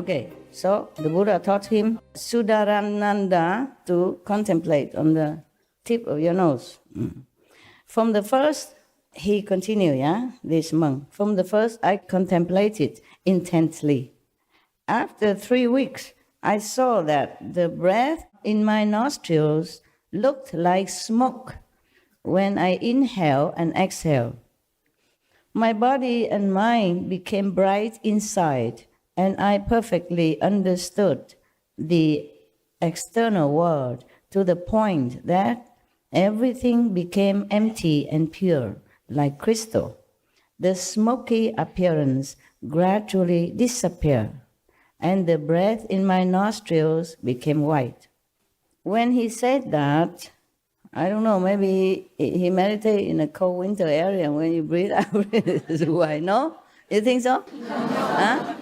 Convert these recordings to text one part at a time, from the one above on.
Okay, so the Buddha taught him Sudarananda to contemplate on the tip of your nose. From the first, he continued, this monk. From the first, I contemplated intently. After 3 weeks, I saw that the breath in my nostrils looked like smoke when I inhale and exhale. My body and mind became bright inside, and I perfectly understood the external world to the point that everything became empty and pure, like crystal. The smoky appearance gradually disappeared, and the breath in my nostrils became white. When he said that, I don't know, maybe he meditated in a cold winter area, and when you breathe out, it's white. No? You think so? No. Huh?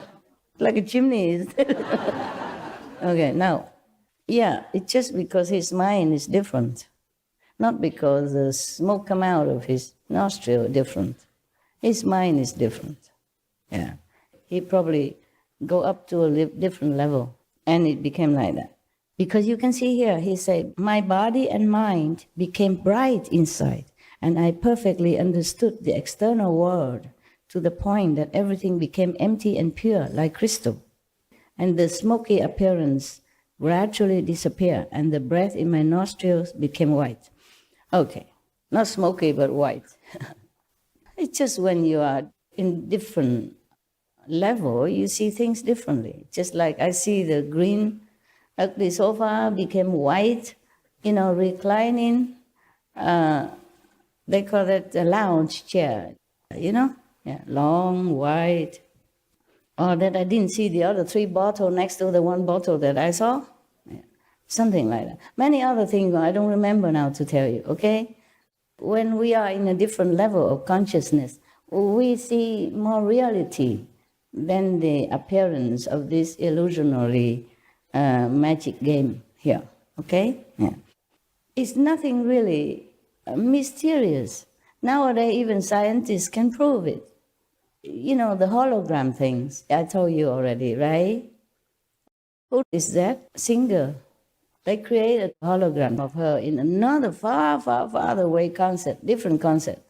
Like a chimney, is it? Okay, now, it's just because his mind is different. Not because the smoke come out of his nostril different. His mind is different. Yeah. He probably go up to a different level, and it became like that. Because you can see here, he said, my body and mind became bright inside, and I perfectly understood the external world to the point that everything became empty and pure, like crystal. And the smoky appearance gradually disappeared, and the breath in my nostrils became white. Okay, not smoky, but white. It's just when you are in different level, you see things differently. Just like I see the green ugly sofa became white, reclining. They call it a lounge chair, long, white. Or that I didn't see the other 3 bottles next to the 1 bottle that I saw. Yeah. Something like that. Many other things I don't remember now to tell you, okay? When we are in a different level of consciousness, we see more reality than the appearance of this illusionary magic game here, okay? Yeah. It's nothing really mysterious. Nowadays, even scientists can prove it. The hologram things, I told you already, right? Who is that singer? They created a hologram of her in another far, far, far away concept, different concept.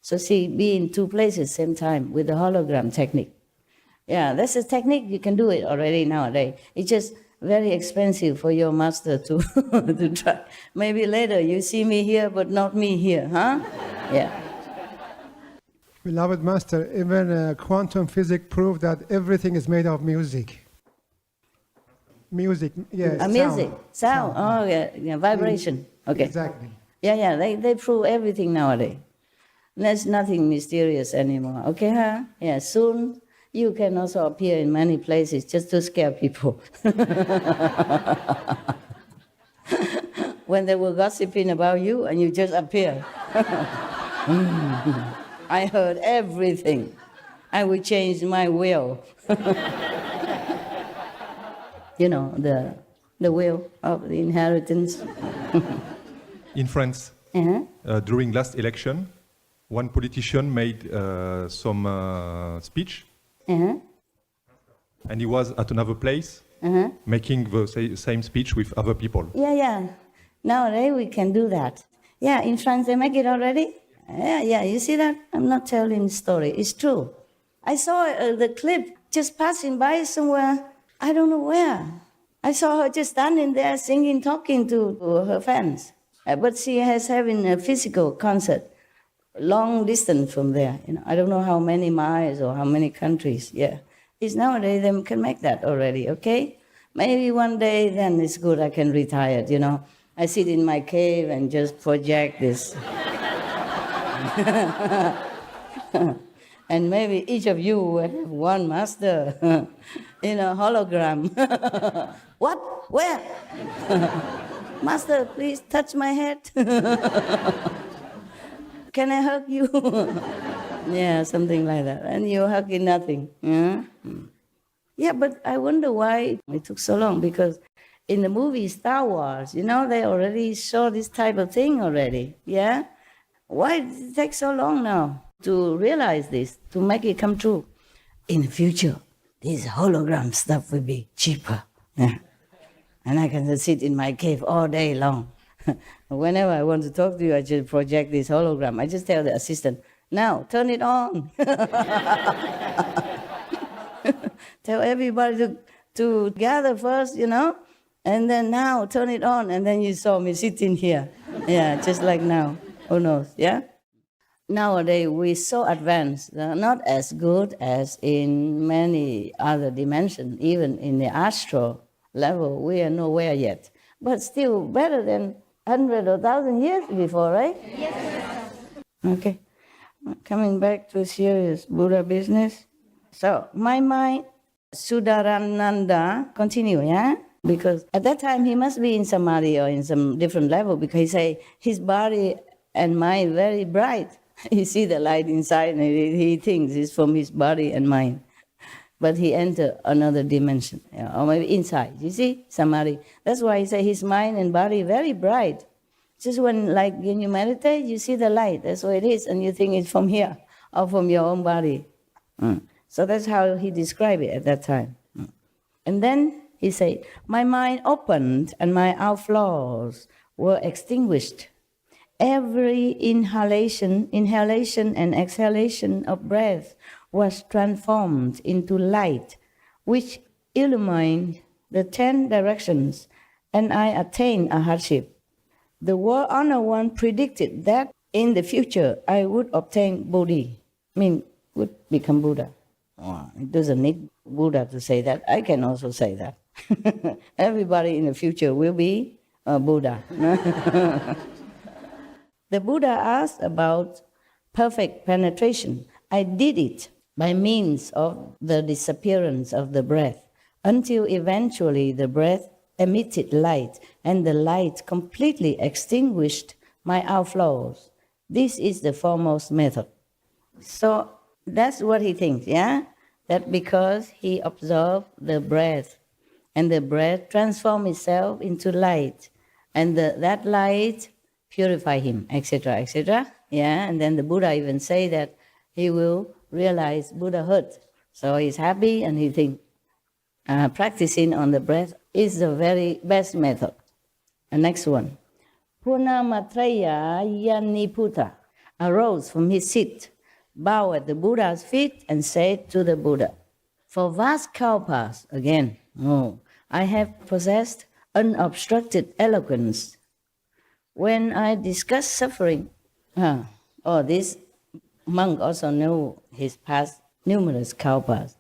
So she be in 2 places same time with the hologram technique. Yeah, that's a technique, you can do it already nowadays. It's just very expensive for your master to, to try. Maybe later you see me here, but not me here, huh? Yeah. Beloved Master, even quantum physics proved that everything is made of music. Music, yes. Sound. Oh, yeah, vibration. Okay. Exactly. Yeah, they prove everything nowadays. There's nothing mysterious anymore. Okay, huh? Yeah, soon you can also appear in many places just to scare people. When they were gossiping about you and you just appear. I heard everything. I will change my will. The will of the inheritance. In France, during last election, one politician made some speech, and he was at another place making the same speech with other people. Yeah. Nowadays we can do that. Yeah, in France they make it already. Yeah, you see that? I'm not telling the story. It's true. I saw the clip just passing by somewhere. I don't know where. I saw her just standing there singing, talking to her fans. But she has having a physical concert, long distance from there. I don't know how many miles or how many countries. Yeah, it's nowadays they can make that already. Okay, maybe one day then it's good. I can retire. I sit in my cave and just project this. And maybe each of you will have one master in a hologram. What? Where? Master, please touch my head. Can I hug you? Yeah, something like that. And you're hugging nothing. Yeah, but I wonder why it took so long, because in the movie Star Wars, they already saw this type of thing already. Yeah? Why did it take so long now to realize this, to make it come true? In the future, this hologram stuff will be cheaper. Yeah. And I can just sit in my cave all day long. Whenever I want to talk to you, I just project this hologram. I just tell the assistant, now, turn it on. Tell everybody to gather first, and then now, turn it on. And then you saw me sitting here. Yeah, just like now. Who knows, yeah? Nowadays, we're so advanced, not as good as in many other dimensions, even in the astral level, we are nowhere yet. But still better than 100 or 1,000 years before, right? Yes. Okay. Coming back to serious Buddha business. So, my mind, Sudarananda, continue, yeah? Because at that time, he must be in samadhi or in some different level, because he say his body and mind very bright. He see the light inside and he thinks it's from his body and mind. But he enter another dimension, or maybe inside, you see, samadhi. That's why he say his mind and body very bright. Just when you meditate, you see the light, that's what it is, and you think it's from here, or from your own body. So that's how he described it at that time. And then he say, my mind opened and my outflows were extinguished. Every inhalation and exhalation of breath was transformed into light, which illumined the 10 directions, and I attained a hardship. The World Honor One predicted that in the future I would obtain Bodhi, would become Buddha. Oh, it doesn't need Buddha to say that. I can also say that. Everybody in the future will be a Buddha. The Buddha asked about perfect penetration. I did it by means of the disappearance of the breath, until eventually the breath emitted light, and the light completely extinguished my outflows. This is the foremost method. So that's what he thinks, yeah? That because he observed the breath, and the breath transformed itself into light, and that light purify him, etc., etc. Yeah, and then the Buddha even say that he will realize Buddhahood. So he's happy and he thinks practicing on the breath is the very best method. The next one. Purnamatraya Yaniputa arose from his seat, bowed at the Buddha's feet, and said to the Buddha, for vast kalpas, again, I have possessed unobstructed eloquence. When I discuss suffering, this monk also knew his past numerous kalpas.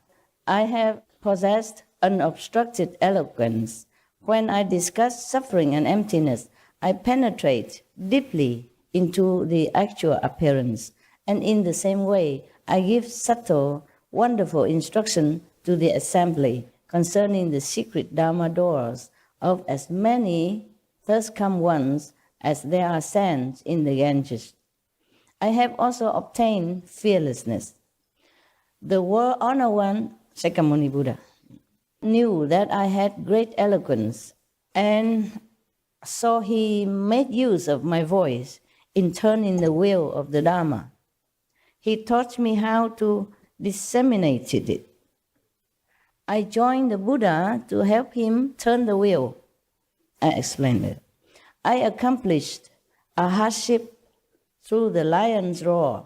I have possessed unobstructed eloquence. When I discuss suffering and emptiness, I penetrate deeply into the actual appearance, and in the same way, I give subtle, wonderful instruction to the assembly concerning the secret Dharma doors of as many thus come ones as there are sands in the Ganges. I have also obtained fearlessness. The World Honor One, Shakyamuni Buddha, knew that I had great eloquence, and so he made use of my voice in turning the wheel of the Dharma. He taught me how to disseminate it. I joined the Buddha to help him turn the wheel. I explained it. I accomplished a hardship through the lion's roar.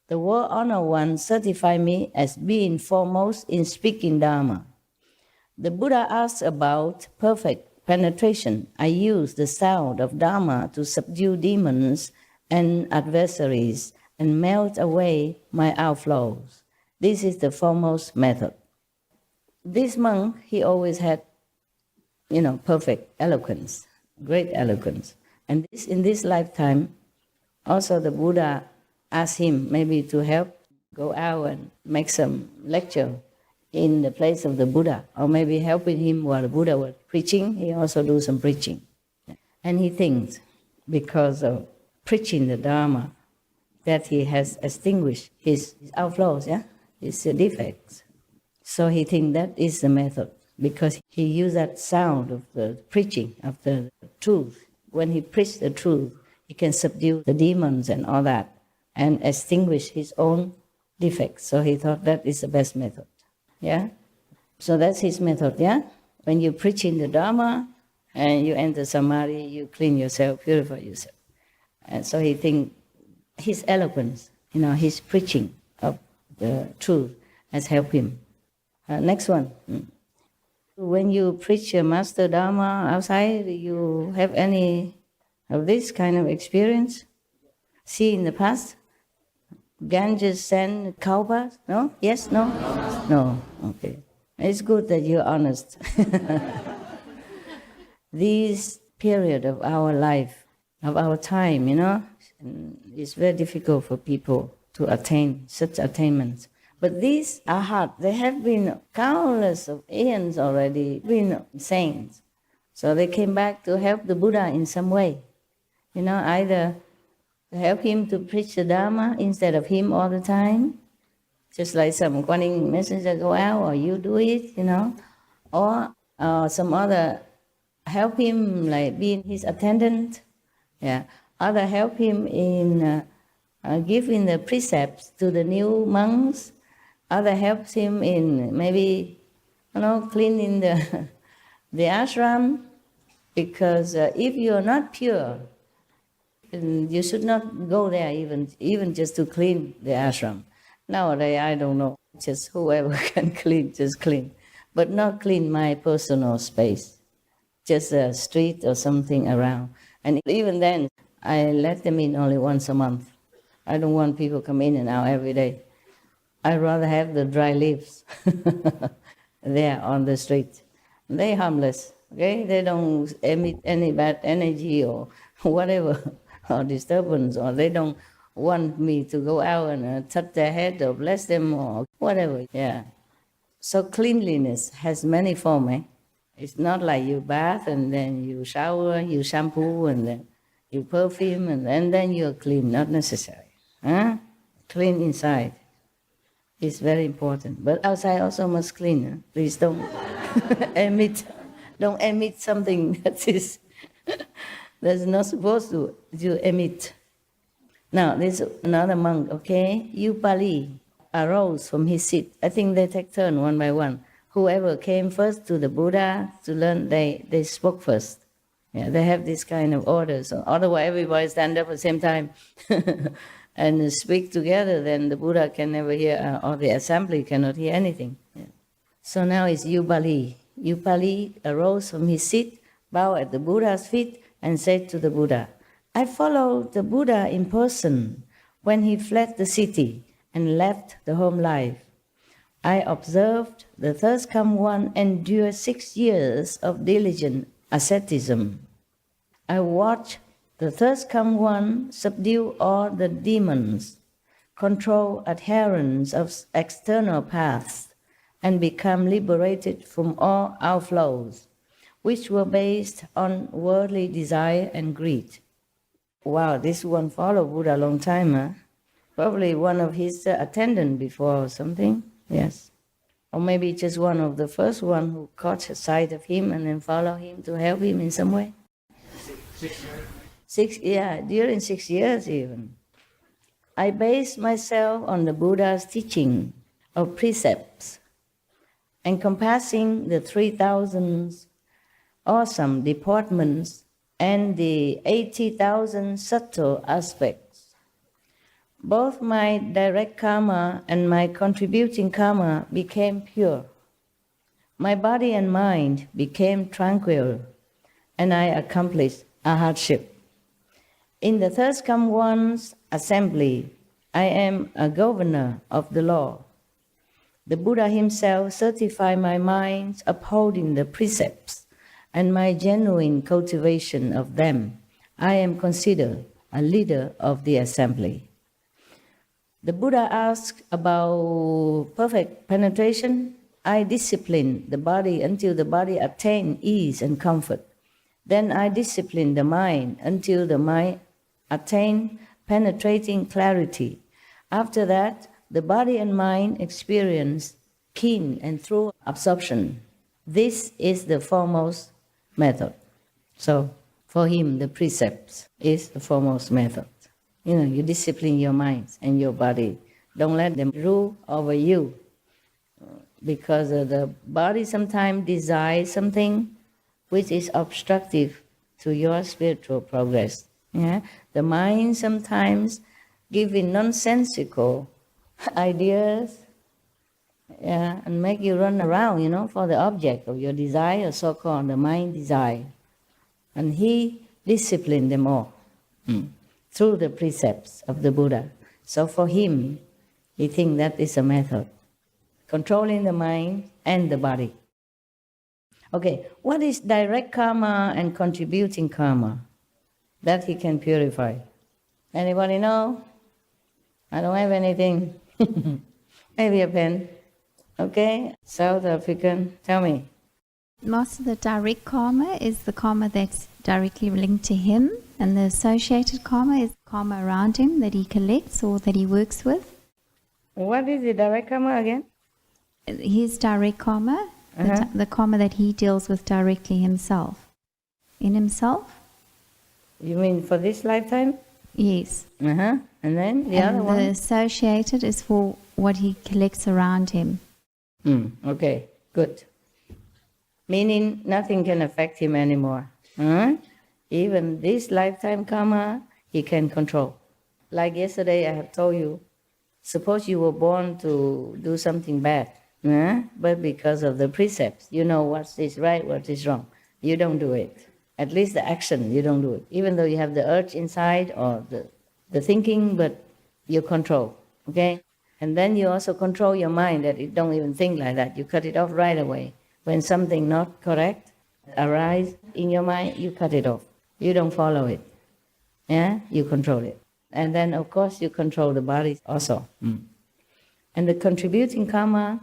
The World Honor One certified me as being foremost in speaking Dharma. The Buddha asked about perfect penetration. I used the sound of Dharma to subdue demons and adversaries and melt away my outflows. This is the foremost method. This monk, he always had, perfect eloquence, great eloquence. And in this lifetime, also the Buddha asked him maybe to help go out and make some lecture in the place of the Buddha, or maybe helping him while the Buddha was preaching, he also do some preaching. And he thinks, because of preaching the Dharma, that he has extinguished his outflows, his defects. So he thinks that is the method, because he used that sound of the preaching of the truth. When he preached the truth, he can subdue the demons and all that, and extinguish his own defects. So he thought that is the best method. Yeah? So that's his method, yeah? When you preach in the Dharma and you enter Samadhi, you clean yourself, purify yourself. And so he think his eloquence, his preaching of the truth has helped him. Next one. When you preach a Master Dharma outside, you have any of this kind of experience? See in the past? Ganges sent cow baths? No? Yes? No? No. Okay. It's good that you're honest. This period of our life, of our time, it's very difficult for people to attain such attainments. But these arhat, they have been countless of aeons already been saints. So they came back to help the Buddha in some way. Either to help him to preach the Dharma instead of him all the time, just like some Guan messenger go out or you do it, or some other help him like being his attendant. Yeah, other help him in giving the precepts to the new monks. Other helps him in maybe, cleaning the ashram, because if you are not pure, you should not go there even just to clean the ashram. Nowadays, I don't know, just whoever can clean, just clean, but not clean my personal space, just a street or something around. And even then, I let them in only once a month. I don't want people come in and out every day. I'd rather have the dry leaves there on the street. They're harmless, okay? They don't emit any bad energy or whatever, or disturbance, or they don't want me to go out and touch their head or bless them or whatever, yeah. So cleanliness has many forms, eh? It's not like you bath and then you shower, you shampoo and then you perfume and then you're clean, not necessary. Huh? Clean inside is very important. But outside also must clean. Huh? Please don't don't emit something that's not supposed to emit. Now, there's another monk, okay? Upali arose from his seat. I think they take turn one by one. Whoever came first to the Buddha to learn, they spoke first. Yeah, they have this kind of order. So otherwise, everybody stand up at the same time and speak together. Then the Buddha can never hear, or the assembly cannot hear anything. Yeah. So now it's Upali. Upali arose from his seat, bowed at the Buddha's feet, and said to the Buddha, "I followed the Buddha in person when he fled the city and left the home life. I observed the thirst come one endure 6 years of diligent asceticism. I watched the thirst come one subdue all the demons, control adherents of external paths, and become liberated from all outflows, which were based on worldly desire and greed." Wow, this one followed Buddha a long time, huh? Probably one of his attendants before or something, yes. Or maybe just one of the first one who caught sight of him and then followed him to help him in some way. 6 years. During 6 years even. I based myself on the Buddha's teaching of precepts, encompassing the 3,000 awesome deportments and the 80,000 subtle aspects. Both my direct karma and my contributing karma became pure. My body and mind became tranquil, and I accomplished a hardship. In the third come one's assembly, I am a governor of the law. The Buddha himself certified my mind upholding the precepts and my genuine cultivation of them. I am considered a leader of the assembly. The Buddha asked about perfect penetration. I disciplined the body until the body attained ease and comfort. Then I disciplined the mind until the mind attained penetrating clarity. After that, the body and mind experienced keen and true absorption. This is the foremost method. So, for him, the precepts is the foremost method. You discipline your mind and your body. Don't let them rule over you. because the body sometimes desires something which is obstructive to your spiritual progress. Yeah? The mind sometimes giving nonsensical ideas, yeah, and make you run around, for the object of your desire, so-called the mind desire. And he disciplined them all through the precepts of the Buddha. So for him, he thinks that is a method, controlling the mind and the body. Okay, what is direct karma and contributing karma? That he can purify. Anybody know? I don't have anything. Maybe a pen. Okay, South African, tell me. Most of the direct karma is the karma that's directly linked to him, and the associated karma is karma around him that he collects or that he works with. What is the direct karma again? His direct karma, the karma that he deals with directly himself. In himself? You mean for this lifetime? Yes. And then the other one? The associated is for what he collects around him. Okay, good. Meaning nothing can affect him anymore. Even this lifetime karma, he can control. Like yesterday I have told you, suppose you were born to do something bad, but because of the precepts, you know what is right, what is wrong. You don't do it. At least the action, you don't do it. Even though you have the urge inside or the thinking, but you control, okay? And then you also control your mind that it don't even think like that. You cut it off right away. When something not correct arises in your mind, you cut it off. You don't follow it. Yeah, you control it. And then, of course, you control the body also. And the contributing karma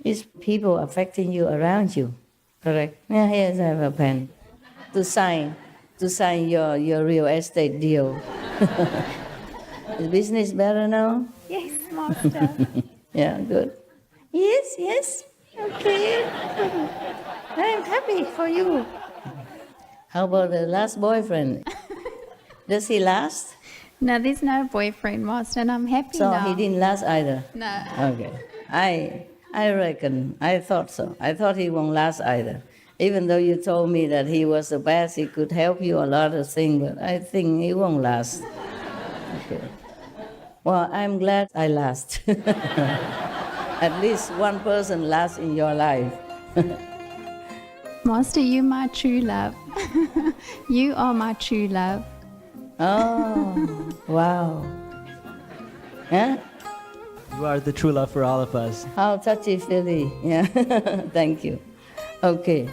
is people affecting you around you. Correct? Yeah, here's I have a pen. To sign your real estate deal. Is business better now? Yes, Master. Yeah, good. Yes. Okay. I'm happy for you. How about the last boyfriend? Does he last? No, there's no boyfriend, Master, and I'm happy So now. he didn't last either? No. Okay. I reckon. I thought so. I thought he won't last either. Even though you told me that he was the best, he could help you a lot of things, but I think he won't last. Okay. Well, I'm glad I last. At least one person lasts in your life. Master, you're my true love. You are my true love. Oh, wow. Yeah? You are the true love for all of us. How touchy-feely. Yeah. Thank you. Okay.